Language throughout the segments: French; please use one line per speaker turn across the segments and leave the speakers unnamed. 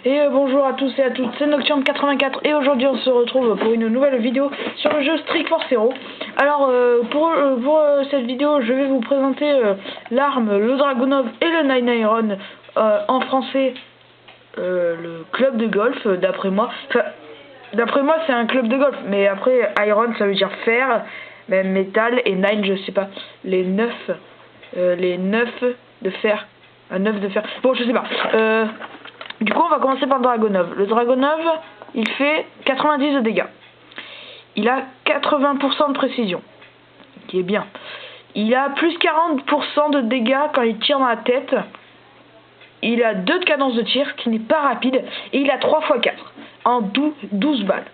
Et bonjour à tous et à toutes, c'est Nocturne84 et aujourd'hui on se retrouve pour une nouvelle vidéo sur le jeu Street Force Hero. Alors pour cette vidéo je vais vous présenter l'arme, le Dragunov et le Nine Iron, en français le club de golf d'après moi. Enfin, d'après moi c'est un club de golf, mais après Iron ça veut dire fer, même métal, et Nine je sais pas, les 9 de fer, un 9 de fer, bon je sais pas. Du coup on va commencer par le Dragunov. Le Dragunov il fait 90 de dégâts, il a 80% de précision, qui est bien. Il a plus 40% de dégâts quand il tire dans la tête. Il a 2 de cadence de tir, qui n'est pas rapide, et il a 3 x 4 en 12 balles.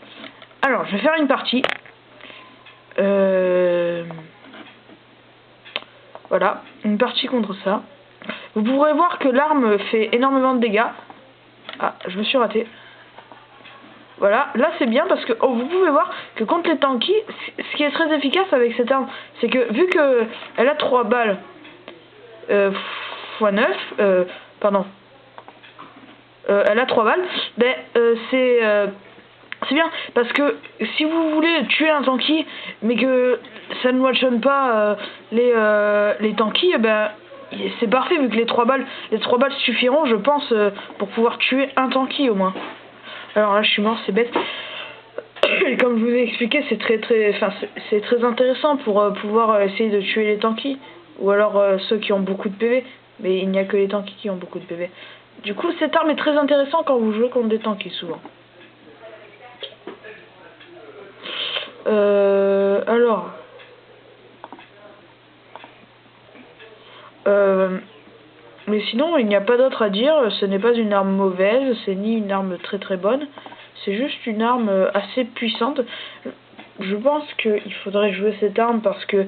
Alors je vais faire une partie. Voilà, une partie contre ça. Vous pourrez voir que l'arme fait énormément de dégâts. Ah, je me suis raté. Voilà, là c'est bien parce que vous pouvez voir que contre les tanky, ce qui est très efficace avec cette arme, c'est que vu que elle a 3 balles x 9, pardon, elle a 3 balles, ben c'est bien parce que si vous voulez tuer un tanky mais que ça ne one-shot pas les tanky, ben c'est parfait vu que les 3 balles suffiront, je pense, pour pouvoir tuer un tanky au moins. Alors là je suis mort, c'est bête. Et comme je vous ai expliqué, c'est très intéressant pour pouvoir essayer de tuer les tanky, ou alors ceux qui ont beaucoup de PV, mais il n'y a que les tanky qui ont beaucoup de PV. Du coup cette arme est très intéressante quand vous jouez contre des tanky souvent. Alors mais sinon il n'y a pas d'autre à dire, ce n'est pas une arme mauvaise, c'est ni une arme très bonne, c'est juste une arme assez puissante. Je pense qu'il faudrait jouer cette arme parce que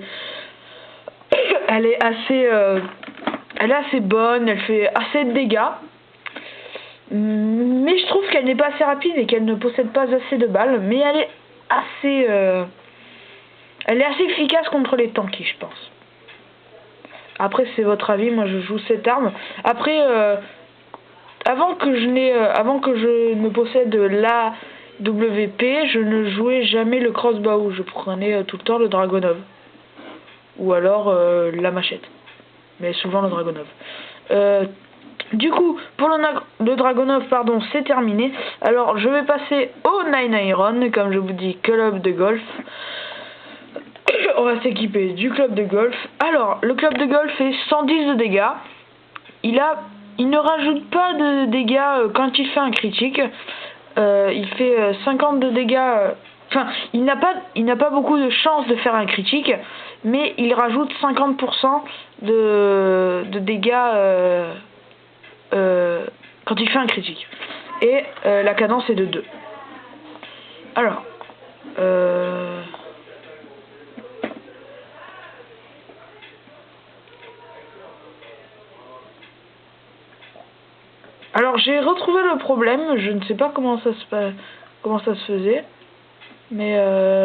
elle est assez bonne, elle fait assez de dégâts, mais je trouve qu'elle n'est pas assez rapide et qu'elle ne possède pas assez de balles, mais elle est assez efficace contre les tanky, je pense. Après c'est votre avis, moi je joue cette arme. Après avant que je ne possède la WP, je ne jouais jamais le crossbow, je prenais tout le temps le Dragunov. Ou alors la machette. Mais souvent le Dragunov. Du coup, pour le Dragunov, pardon, c'est terminé. Alors je vais passer au Nine Iron, comme je vous dis, club de golf. On va s'équiper du club de golf. Alors, le club de golf fait 110 de dégâts. Il ne rajoute pas de dégâts quand il fait un critique. Il fait 50 de dégâts. Enfin, il n'a pas beaucoup de chance de faire un critique, mais il rajoute 50% de dégâts quand il fait un critique. Et la cadence est de 2. Alors, j'ai retrouvé le problème, je ne sais pas comment ça se faisait, mais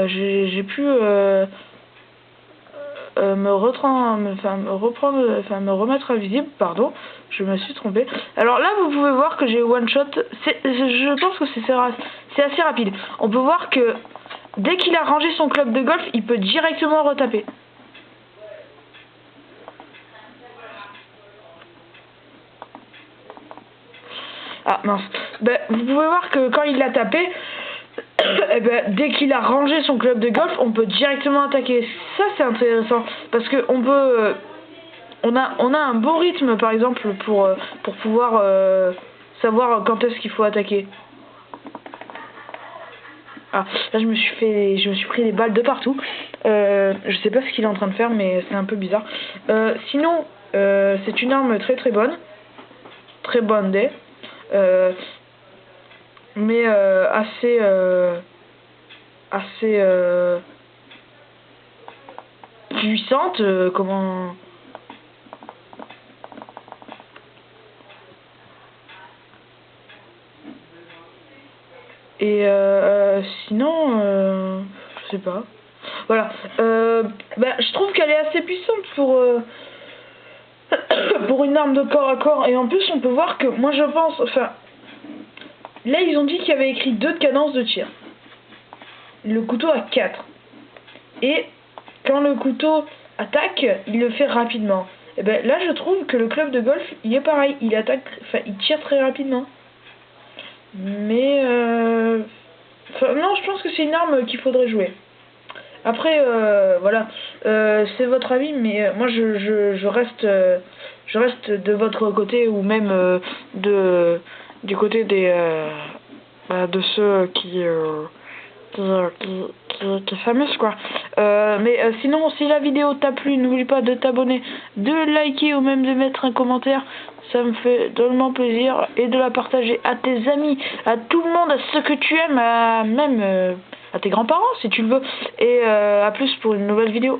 j'ai pu me remettre invisible, pardon, je me suis trompé. Alors là vous pouvez voir que j'ai one shot, je pense que c'est assez rapide. On peut voir que dès qu'il a rangé son club de golf, il peut directement retaper. Ah mince, vous pouvez voir que quand il l'a tapé, dès qu'il a rangé son club de golf, on peut directement attaquer. Ça c'est intéressant, parce que on a un bon rythme par exemple pour pouvoir savoir quand est-ce qu'il faut attaquer. Ah, là je me suis pris des balles de partout. Je sais pas ce qu'il est en train de faire, mais c'est un peu bizarre. Sinon, c'est une arme très bonne. Très bonne dé. Mais assez puissante, comment... Et sinon je sais pas, voilà. Je trouve qu'elle est assez puissante pour une arme de corps à corps, et en plus on peut voir que moi je pense, enfin Là, ils ont dit qu'il y avait écrit 2 de cadence de tir. Le couteau a 4. Et quand le couteau attaque, il le fait rapidement. Et ben là, je trouve que le club de golf, il est pareil. Il attaque, enfin, il tire très rapidement. Mais non, je pense que c'est une arme qu'il faudrait jouer. Après, voilà, c'est votre avis, mais moi je reste de votre côté, ou même du côté des de ceux qui s'amusent, quoi. Mais sinon, si la vidéo t'a plu, n'oublie pas de t'abonner, de liker ou même de mettre un commentaire. Ça me fait drôlement plaisir, et de la partager à tes amis, à tout le monde, à ceux que tu aimes, même à tes grands-parents si tu le veux. Et à plus pour une nouvelle vidéo.